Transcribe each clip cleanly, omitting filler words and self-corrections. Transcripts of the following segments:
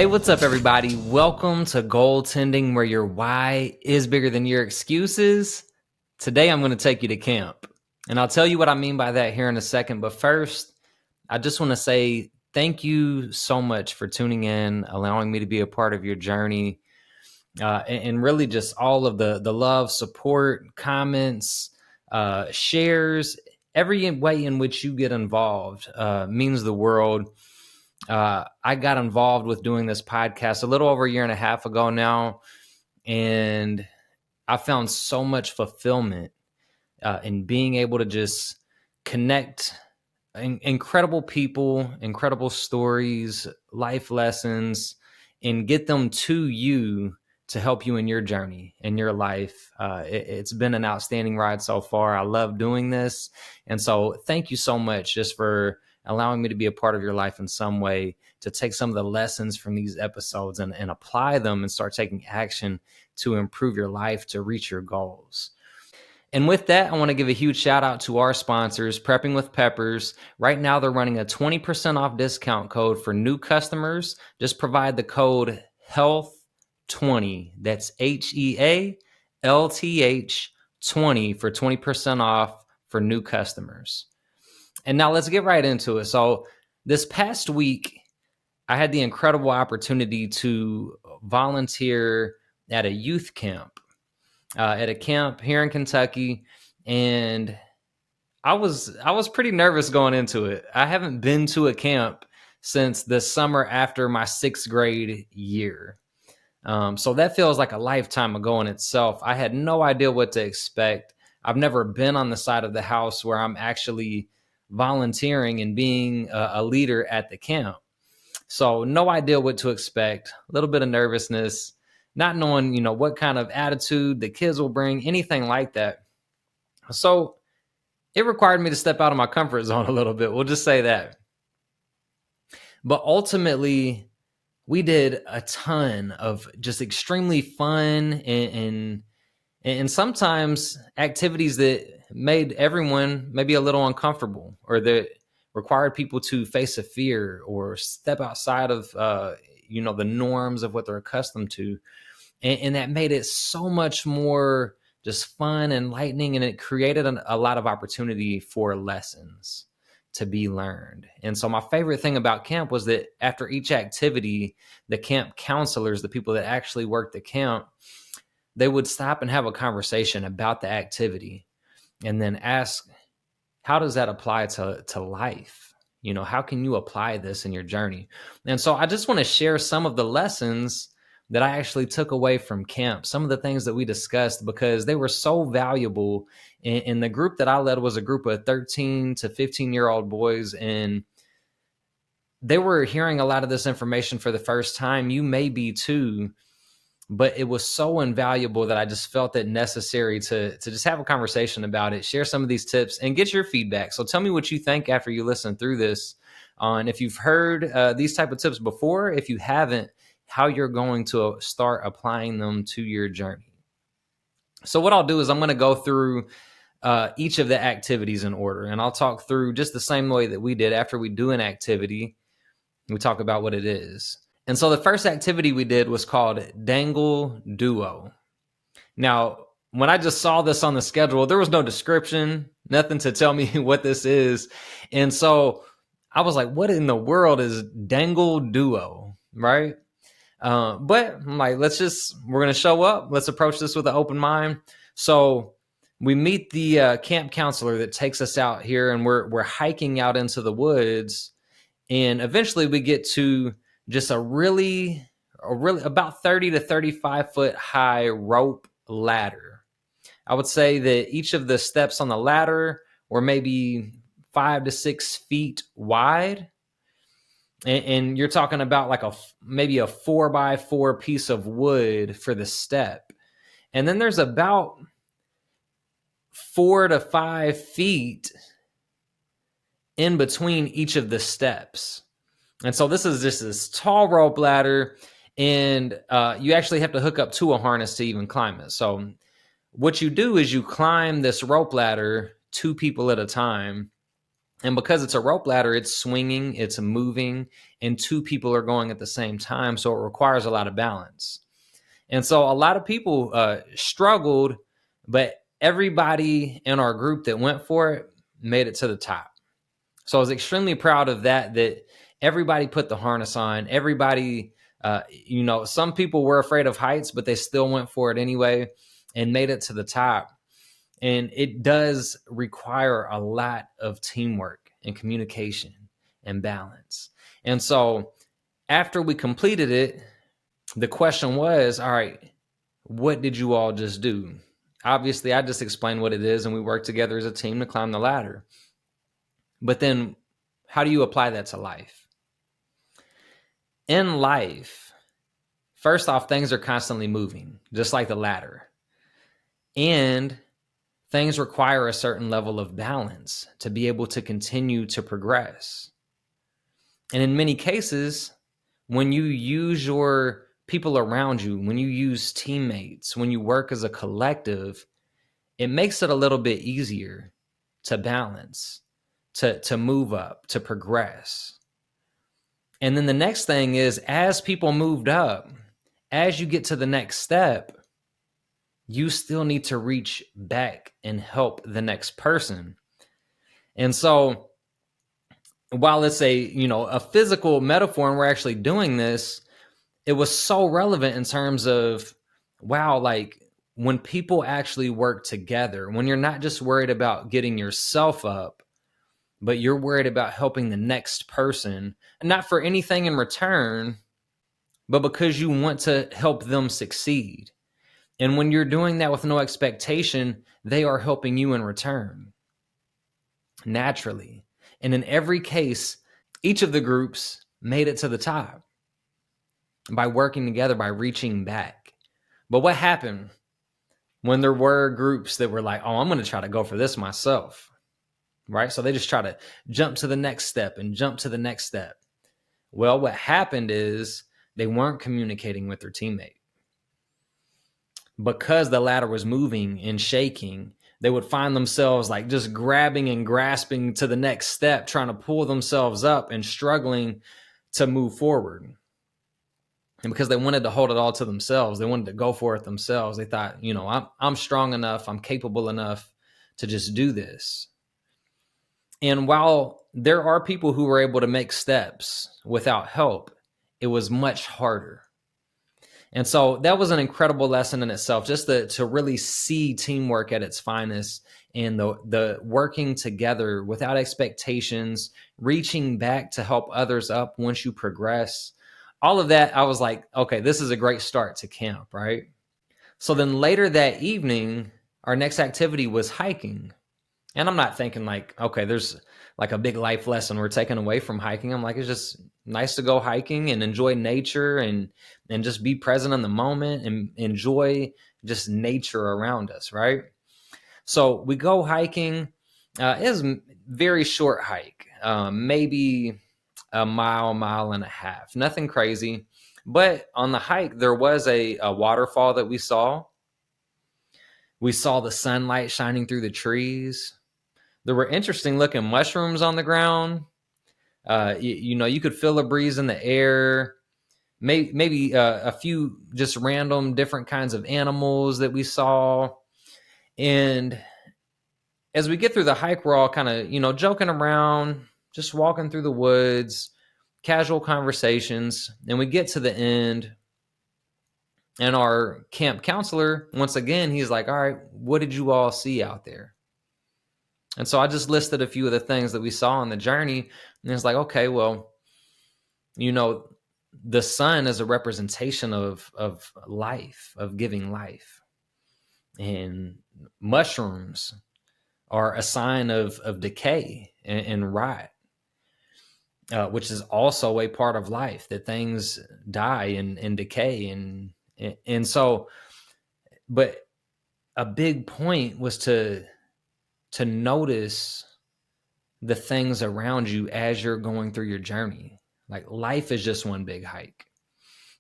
Hey, what's up, everybody? Welcome to Goaltending, where your why is bigger than your excuses. Today, I'm going to take you to camp, and I'll tell you what I mean by that here in a second. But first, I just want to say thank you so much for tuning in, allowing me to be a part of your journey, and really just all of the love, support, comments, shares, every way in which you get involved means the world. I got involved with doing this podcast a little over a year and a half ago now, and I found so much fulfillment in being able to just connect incredible people, incredible stories, life lessons, and get them to you to help you in your journey, in your life. It's been an outstanding ride so far. I love doing this. And so thank you so much just for allowing me to be a part of your life in some way, to take some of the lessons from these episodes and apply them and start taking action to improve your life, to reach your goals. And with that, I want to give a huge shout out to our sponsors, Prepping with Peppers. Right now, they're running a 20% off discount code for new customers. Just provide the code HEALTH20. That's HEALTH 20 for 20% off for new customers. And now let's get right into it. So this past week, I had the incredible opportunity to volunteer at a youth camp. At a camp here in Kentucky, and I was pretty nervous going into it. I haven't been to a camp since the summer after my 6th grade year. So that feels like a lifetime ago in itself. I had no idea what to expect. I've never been on the side of the house where I'm actually volunteering and being a leader at the camp. So no idea what to expect, a little bit of nervousness, not knowing, what kind of attitude the kids will bring, anything like that. So it required me to step out of my comfort zone a little bit. We'll just say that. But ultimately, we did a ton of just extremely fun and sometimes activities that made everyone maybe a little uncomfortable, or that required people to face a fear or step outside of the norms of what they're accustomed to. And that made it so much more just fun and enlightening, and it created a lot of opportunity for lessons to be learned. And so my favorite thing about camp was that after each activity, the camp counselors, the people that actually worked the camp, they would stop and have a conversation about the activity and then ask, how does that apply to life? How can you apply this in your journey? And so I just want to share some of the lessons that I actually took away from camp, some of the things that we discussed, because they were so valuable. And the group that I led was a group of 13 to 15-year-old boys, and they were hearing a lot of this information for the first time. You may be too, but it was so invaluable that I just felt it necessary to just have a conversation about it, share some of these tips, and get your feedback. So tell me what you think after you listen through this, on if you've heard these type of tips before, if you haven't, how you're going to start applying them to your journey. So what I'll do is I'm going to go through each of the activities in order, and I'll talk through just the same way that we did. After we do an activity, we talk about what it is. And so the first activity we did was called Dangle Duo. Now, when I just saw this on the schedule, there was no description, nothing to tell me what this is. And so I was like, what in the world is Dangle Duo, right? But I'm like, we're going to show up. Let's approach this with an open mind. So we meet the camp counselor that takes us out here, and we're hiking out into the woods. And eventually we get to just a really about 30 to 35 foot high rope ladder. I would say that each of the steps on the ladder were maybe 5 to 6 feet wide. And you're talking about like maybe a 4x4 piece of wood for the step. And then there's about 4 to 5 feet in between each of the steps. And so this is just this tall rope ladder, and you actually have to hook up to a harness to even climb it. So what you do is you climb this rope ladder 2 people at a time, And because it's a rope ladder, it's swinging, it's moving, and two people are going at the same time. So it requires a lot of balance. And so a lot of people struggled, but everybody in our group that went for it made it to the top. So I was extremely proud of that everybody put the harness on. Everybody, some people were afraid of heights, but they still went for it anyway and made it to the top. And it does require a lot of teamwork and communication and balance. And so after we completed it, the question was, all right, what did you all just do? Obviously, I just explained what it is, and we worked together as a team to climb the ladder. But then how do you apply that to life? In life, first off, things are constantly moving, just like the ladder. And things require a certain level of balance to be able to continue to progress. And in many cases, when you use your people around you, when you use teammates, when you work as a collective, it makes it a little bit easier to balance, to move up, to progress. And then the next thing is, as people moved up, as you get to the next step, you still need to reach back and help the next person. And so while it's a physical metaphor and we're actually doing this, it was so relevant in terms of, wow, like when people actually work together, when you're not just worried about getting yourself up, but you're worried about helping the next person, and not for anything in return, but because you want to help them succeed. And when you're doing that with no expectation, they are helping you in return, naturally. And in every case, each of the groups made it to the top by working together, by reaching back. But what happened when there were groups that were like, oh, I'm going to try to go for this myself, right? So they just try to jump to the next step and jump to the next step. Well, what happened is they weren't communicating with their teammate. Because the ladder was moving and shaking, they would find themselves like just grabbing and grasping to the next step, trying to pull themselves up and struggling to move forward. And because they wanted to hold it all to themselves, they wanted to go for it themselves. They thought, I'm strong enough, I'm capable enough to just do this. And while there are people who were able to make steps without help, it was much harder. And so that was an incredible lesson in itself, just to really see teamwork at its finest and the working together without expectations, reaching back to help others up once you progress. All of that, I was like, okay, this is a great start to camp, right? So then later that evening, our next activity was hiking. And I'm not thinking like, okay, there's like a big life lesson we're taking away from hiking. I'm like, it's just nice to go hiking and enjoy nature and just be present in the moment and enjoy just nature around us, right? So we go hiking. It was a very short hike, maybe a mile and a half. Nothing crazy. But on the hike, there was a waterfall that we saw. We saw the sunlight shining through the trees. There were interesting looking mushrooms on the ground. You could feel a breeze in the air. Maybe a few just random different kinds of animals that we saw. And as we get through the hike, we're all kind of, joking around, just walking through the woods, casual conversations. And we get to the end. And our camp counselor, once again, he's like, all right, what did you all see out there? And so I just listed a few of the things that we saw on the journey. And it's like, okay, well, the sun is a representation of life, of giving life. And mushrooms are a sign of decay and rot, which is also a part of life, that things die and decay. And so, but a big point was to notice the things around you as you're going through your journey. Like life is just one big hike.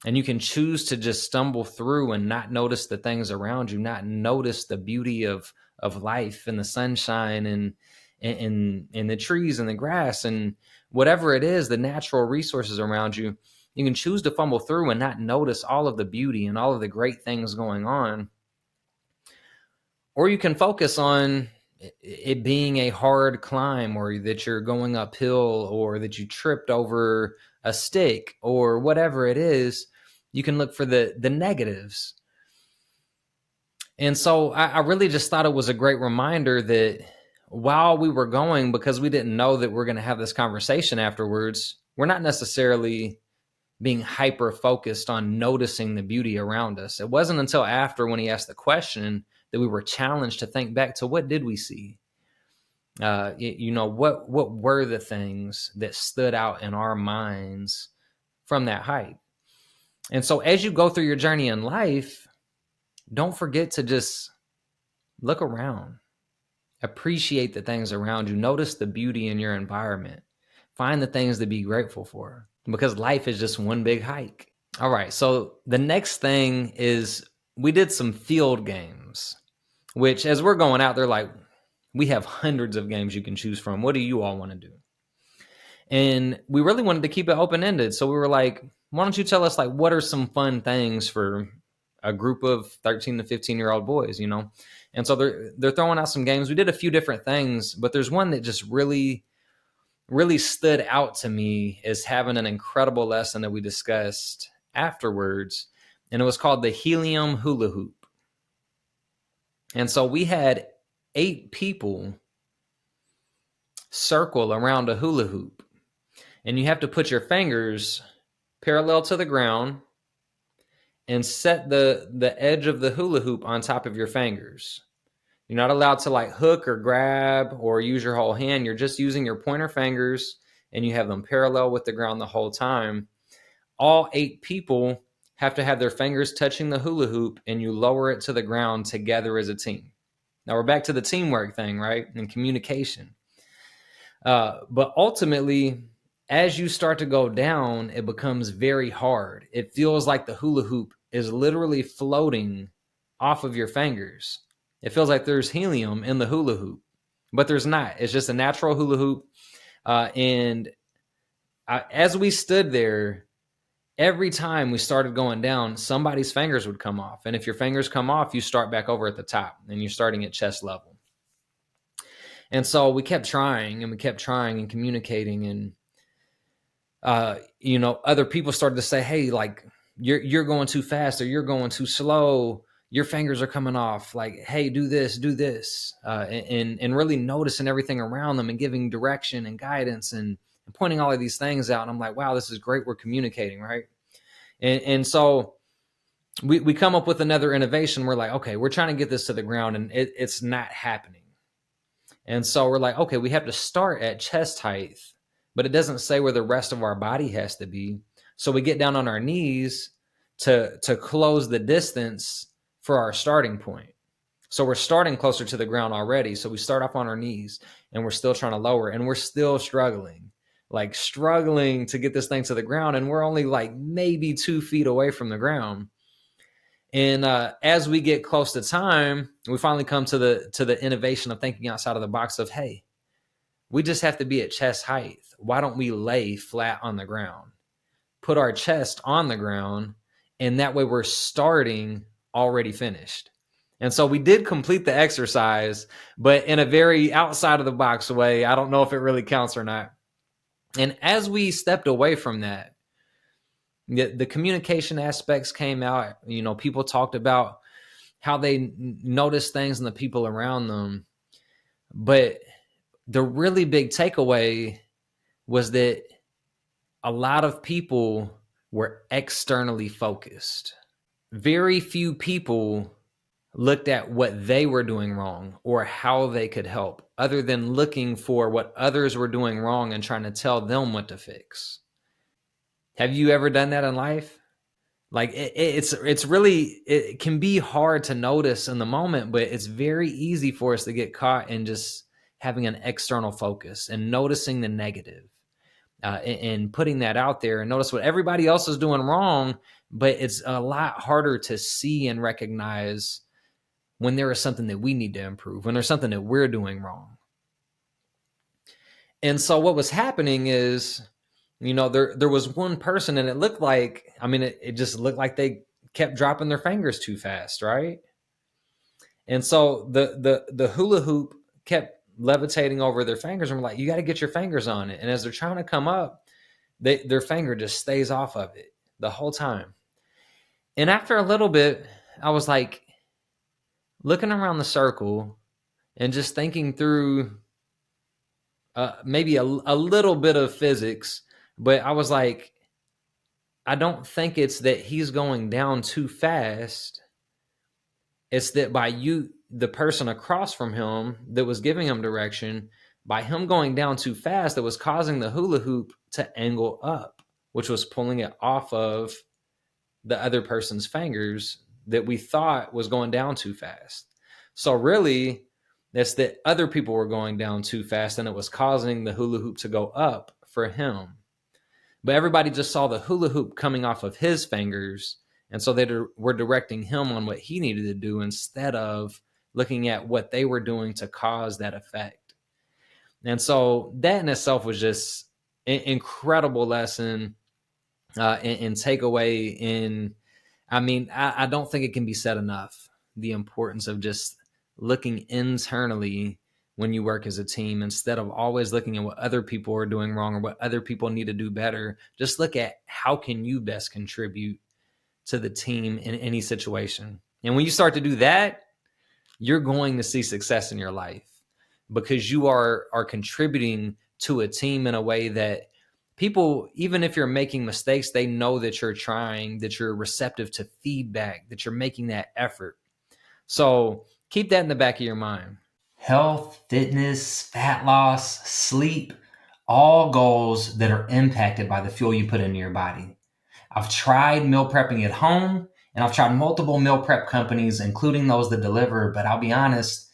And you can choose to just stumble through and not notice the things around you, not notice the beauty of life and the sunshine in the trees and the grass and whatever it is, the natural resources around you. You can choose to fumble through and not notice all of the beauty and all of the great things going on. Or you can focus on it being a hard climb, or that you're going uphill, or that you tripped over a stick, or whatever it is. You can look for the negatives. And so I really just thought it was a great reminder that while we were going, because we didn't know that we're going to have this conversation afterwards, we're not necessarily being hyper focused on noticing the beauty around us. It wasn't until after, when he asked the question, that we were challenged to think back to what did we see? What were the things that stood out in our minds from that height? And so as you go through your journey in life, don't forget to just look around, appreciate the things around you, notice the beauty in your environment, find the things to be grateful for, because life is just one big hike. All right, so the next thing is we did some field games, which as we're going out there, like, we have hundreds of games you can choose from. What do you all want to do? And we really wanted to keep it open-ended. So we were like, why don't you tell us, like, what are some fun things for a group of 13 to 15-year-old boys, And so they're throwing out some games. We did a few different things, but there's one that just really, really stood out to me as having an incredible lesson that we discussed afterwards. And it was called the helium hula hoop. And so we had 8 people circle around a hula hoop. And you have to put your fingers parallel to the ground and set the edge of the hula hoop on top of your fingers. You're not allowed to like hook or grab or use your whole hand. You're just using your pointer fingers, and you have them parallel with the ground the whole time. All 8 people have to have their fingers touching the hula hoop, and you lower it to the ground together as a team. Now we're back to the teamwork thing, right? And communication. But ultimately, as you start to go down, it becomes very hard. It feels like the hula hoop is literally floating off of your fingers. It feels like there's helium in the hula hoop, but there's not. It's just a natural hula hoop. As we stood there, every time we started going down, somebody's fingers would come off. And if your fingers come off, you start back over at the top, and you're starting at chest level. And so we kept trying and communicating, and other people started to say, hey, like, you're going too fast, or you're going too slow. Your fingers are coming off. Like, hey, do this. And really noticing everything around them and giving direction and guidance and pointing all of these things out. And I'm like, wow, this is great. We're communicating, right? And so we come up with another innovation. We're like, okay, we're trying to get this to the ground, and it's not happening. And so we're like, okay, we have to start at chest height, but it doesn't say where the rest of our body has to be. So we get down on our knees to close the distance for our starting point. So we're starting closer to the ground already. So we start off on our knees, and we're still trying to lower, and we're still struggling to get this thing to the ground. And we're only like maybe 2 feet away from the ground. And as we get close to time, we finally come to the innovation of thinking outside of the box of, hey, we just have to be at chest height. Why don't we lay flat on the ground, put our chest on the ground, and that way we're starting already finished. And so we did complete the exercise, but in a very outside of the box way. I don't know if it really counts or not. And as we stepped away from that, the communication aspects came out. People talked about how they noticed things in the people around them. But the really big takeaway was that a lot of people were externally focused. Very few people looked at what they were doing wrong or how they could help, other than looking for what others were doing wrong and trying to tell them what to fix. Have you ever done that in life? Like it can be hard to notice in the moment, but it's very easy for us to get caught in just having an external focus and noticing the negative and putting that out there, and notice what everybody else is doing wrong. But it's a lot harder to see and recognize when there is something that we need to improve, when there's something that we're doing wrong. And so what was happening is, there was one person, and it looked like, it just looked like they kept dropping their fingers too fast, right? And so the hula hoop kept levitating over their fingers, and we're like, you got to get your fingers on it. And as they're trying to come up, their finger just stays off of it the whole time. And after a little bit, I was like looking around the circle and just thinking through maybe a little bit of physics, but I was like, I don't think it's that he's going down too fast. It's that by the person across from him that was giving him direction, by him going down too fast, that was causing the hula hoop to angle up, which was pulling it off of the other person's fingers that we thought was going down too fast. So really, that's that other people were going down too fast, and it was causing the hula hoop to go up for him. But everybody just saw the hula hoop coming off of his fingers, and so they were directing him on what he needed to do instead of looking at what they were doing to cause that effect. And so that in itself was just an incredible lesson and takeaway in, I don't think it can be said enough, the importance of just looking internally when you work as a team instead of always looking at what other people are doing wrong or what other people need to do better. Just look at how can you best contribute to the team in any situation. And when you start to do that, you're going to see success in your life because you are contributing to a team in a way that people, even if you're making mistakes, they know that you're trying, that you're receptive to feedback, that you're making that effort. So keep that in the back of your mind. Health, fitness, fat loss, sleep, all goals that are impacted by the fuel you put into your body. I've tried meal prepping at home, and I've tried multiple meal prep companies, including those that deliver, but I'll be honest,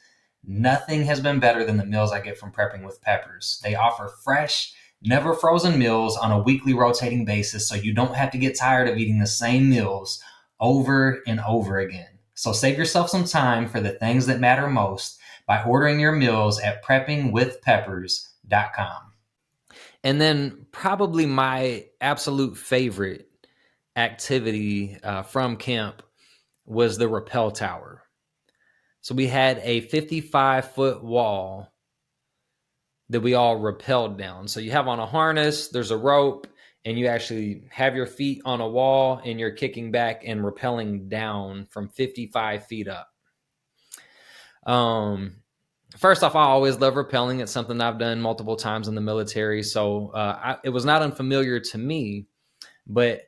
nothing has been better than the meals I get from Prepping with Peppers. They offer fresh, never frozen meals on a weekly rotating basis, so you don't have to get tired of eating the same meals over and over again. So save yourself some time for the things that matter most by ordering your meals at preppingwithpeppers.com. And then probably my absolute favorite activity from camp was the Repel Tower. So we had a 55-foot wall that we all rappelled down. So you have on a harness, there's a rope, and you actually have your feet on a wall and you're kicking back and rappelling down from 55 feet up. First off, I always love rappelling. It's something I've done multiple times in the military. So it was not unfamiliar to me. But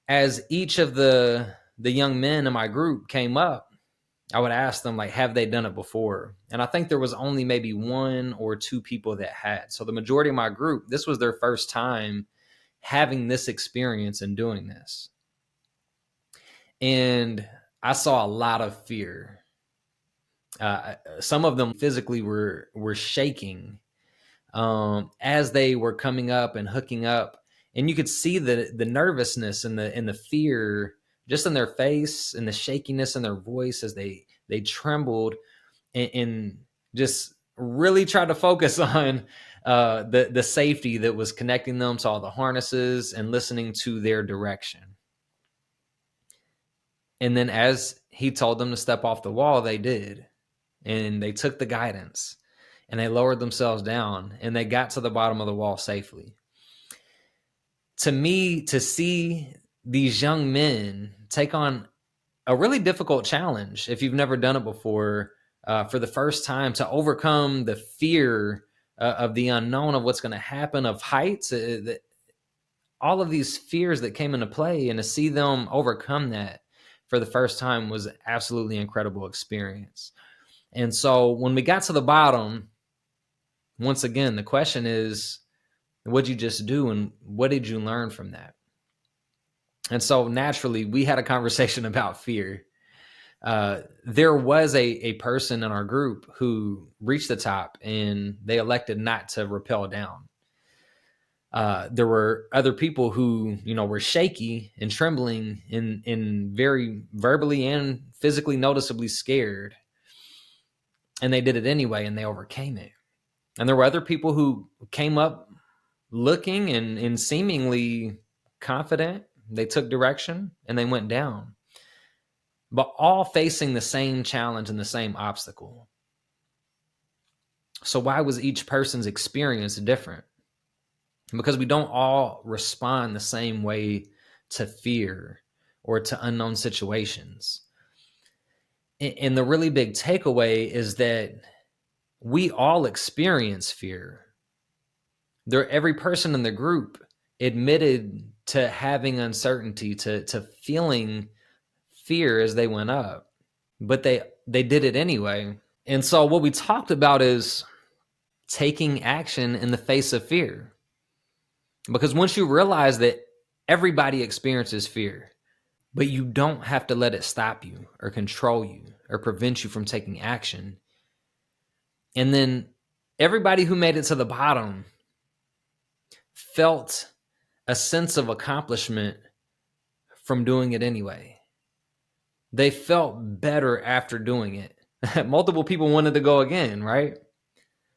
as each of the young men in my group came up, I would ask them, like, have they done it before? And I think there was only maybe one or two people that had. So the majority of my group, this was their first time having this experience and doing this. And I saw a lot of fear. Some of them physically were shaking as they were coming up and hooking up. And you could see the nervousness and the fear just in their face and the shakiness in their voice as they trembled and just really tried to focus on the safety that was connecting them to all the harnesses and listening to their direction. And then as he told them to step off the wall, they did. And they took the guidance and they lowered themselves down and they got to the bottom of the wall safely. To me, to see these young men take on a really difficult challenge, if you've never done it before, for the first time, to overcome the fear of the unknown, of what's going to happen, of heights, all of these fears that came into play, and to see them overcome that for the first time was an absolutely incredible experience. And so when we got to the bottom, once again, the question is, what'd you just do and what did you learn from that? And so naturally, we had a conversation about fear. There was a person in our group who reached the top and they elected not to rappel down. There were other people who, were shaky and trembling and very verbally and physically noticeably scared. And they did it anyway, and they overcame it. And there were other people who came up looking and seemingly confident. They took direction and they went down, but all facing the same challenge and the same obstacle. So why was each person's experience different? Because we don't all respond the same way to fear or to unknown situations. And the really big takeaway is that we all experience fear. Every person in the group admitted to having uncertainty, to feeling fear as they went up, but they did it anyway. And so what we talked about is taking action in the face of fear. Because once you realize that everybody experiences fear, but you don't have to let it stop you or control you or prevent you from taking action. And then everybody who made it to the bottom felt a sense of accomplishment from doing it anyway. They felt better after doing it. Multiple people wanted to go again, right?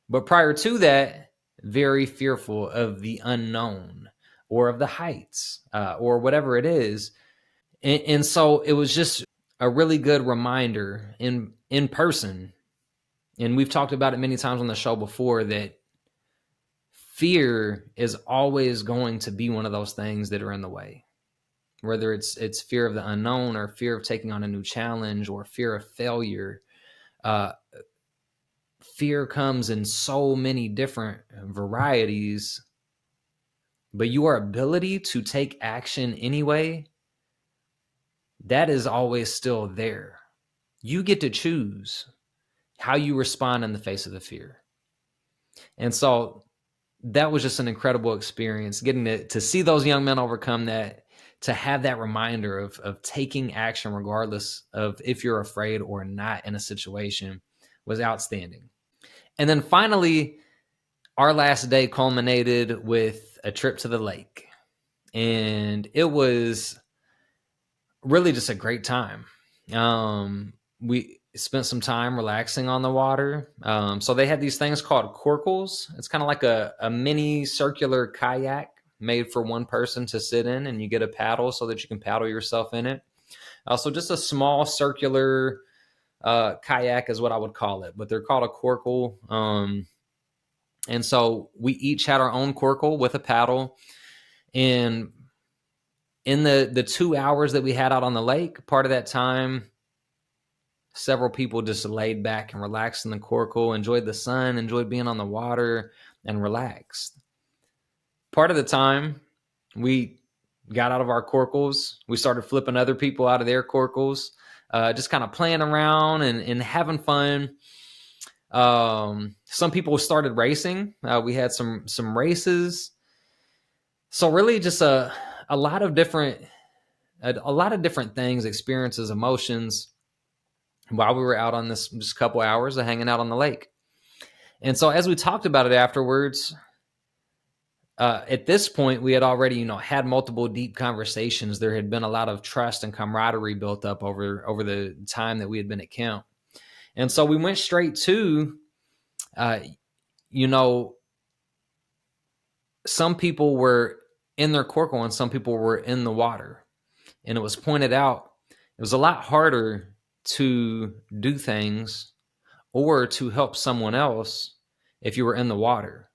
But prior to that, very fearful of the unknown or of the heights or whatever it is. And so it was just a really good reminder in person. And we've talked about it many times on the show before that fear is always going to be one of those things that are in the way. Whether it's fear of the unknown or fear of taking on a new challenge or fear of failure. Fear comes in so many different varieties, but your ability to take action anyway, that is always still there. You get to choose how you respond in the face of the fear. And so that was just an incredible experience, getting to see those young men overcome that, to have that reminder of taking action regardless of if you're afraid or not in a situation was outstanding. And then finally, our last day culminated with a trip to the lake. And it was really just a great time. We spent some time relaxing on the water. So they had these things called corkles. It's kind of like a mini circular kayak made for one person to sit in, and you get a paddle so that you can paddle yourself in it. So just a small circular kayak is what I would call it, but they're called a corkle. And so we each had our own corkle with a paddle. And in the 2 hours that we had out on the lake, part of that time, several people just laid back and relaxed in the corkle, enjoyed the sun, enjoyed being on the water, and relaxed. Part of the time, we got out of our corkles. We started flipping other people out of their corkles, just kind of playing around and having fun. Some people started racing. We had some races. So really just a lot of different things, experiences, emotions while we were out on this just couple hours of hanging out on the lake. And so as we talked about it afterwards, at this point, we had already, had multiple deep conversations. There had been a lot of trust and camaraderie built up over the time that we had been at camp. And so we went straight to, some people were in their corkle and some people were in the water. And it was pointed out, it was a lot harder to do things or to help someone else if you were in the water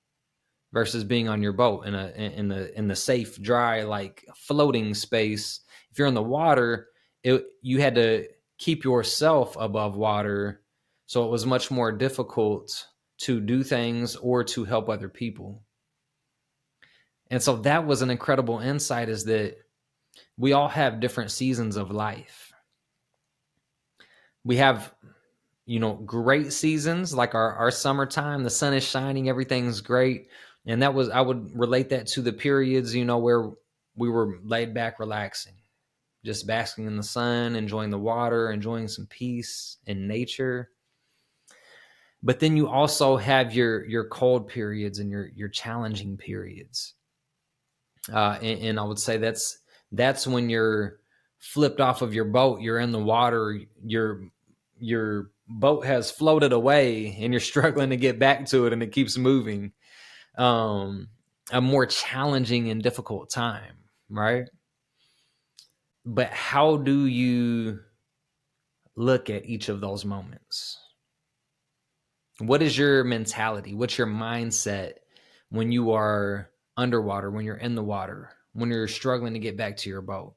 versus being on your boat in the safe, dry, like floating space. If you're in the water, you had to keep yourself above water. So it was much more difficult to do things or to help other people. And so that was an incredible insight, is that we all have different seasons of life. We have, great seasons like our summertime, the sun is shining, everything's great. And I would relate that to the periods, where we were laid back, relaxing, just basking in the sun, enjoying the water, enjoying some peace in nature. But then you also have your cold periods and your challenging periods. And I would say that's when you're flipped off of your boat, you're in the water, you're boat has floated away and you're struggling to get back to it and it keeps moving, a more challenging and difficult time, right? But how do you look at each of those moments? What is your mentality? What's your mindset when you are underwater, when you're in the water, when you're struggling to get back to your boat?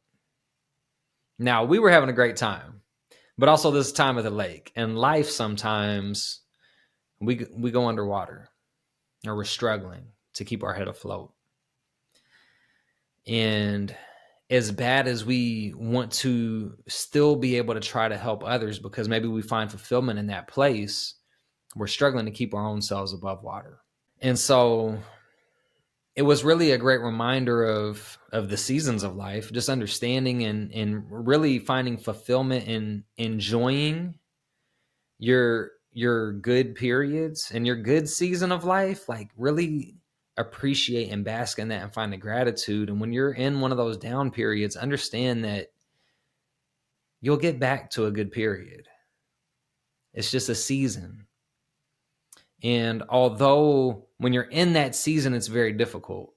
Now, we were having a great time, but also this time of the lake. And life, sometimes we go underwater, or we're struggling to keep our head afloat. And as bad as we want to still be able to try to help others, because maybe we find fulfillment in that place, we're struggling to keep our own selves above water. And so it was really a great reminder of the seasons of life, just understanding and really finding fulfillment in enjoying your good periods and your good season of life. Like, really appreciate and bask in that and find the gratitude. And when you're in one of those down periods, understand that you'll get back to a good period. It's just a season. And although when you're in that season, it's very difficult,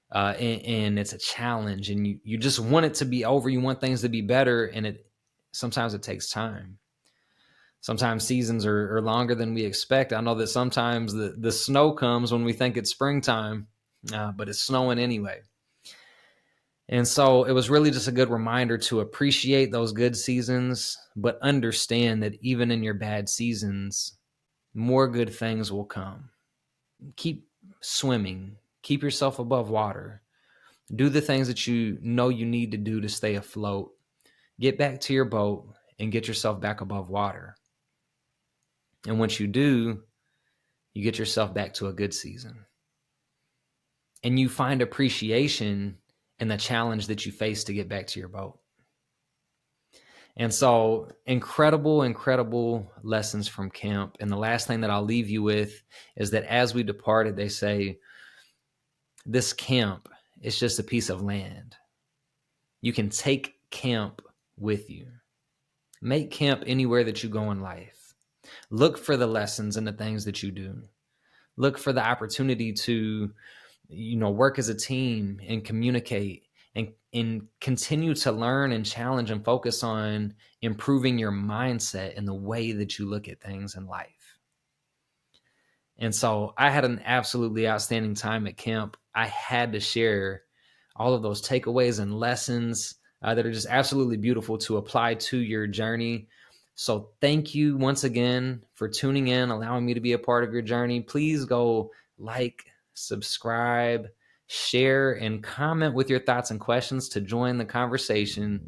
and it's a challenge, and you just want it to be over. You want things to be better, and sometimes it takes time. Sometimes seasons are longer than we expect. I know that sometimes the snow comes when we think it's springtime, but it's snowing anyway. And so it was really just a good reminder to appreciate those good seasons, but understand that even in your bad seasons, more good things will come. Keep swimming. Keep yourself above water. Do the things that you know you need to do to stay afloat. Get back to your boat and get yourself back above water. And once you do, you get yourself back to a good season. And you find appreciation in the challenge that you face to get back to your boat. And so incredible, incredible lessons from camp. And the last thing that I'll leave you with is that as we departed, they say, this camp is just a piece of land. You can take camp with you. Make camp anywhere that you go in life. Look for the lessons and the things that you do. Look for the opportunity to, work as a team and communicate and continue to learn and challenge and focus on improving your mindset and the way that you look at things in life. And so I had an absolutely outstanding time at camp. I had to share all of those takeaways and lessons that are just absolutely beautiful to apply to your journey. So thank you once again for tuning in, allowing me to be a part of your journey. Please go like, subscribe, share, and comment with your thoughts and questions to join the conversation,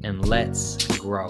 and let's grow.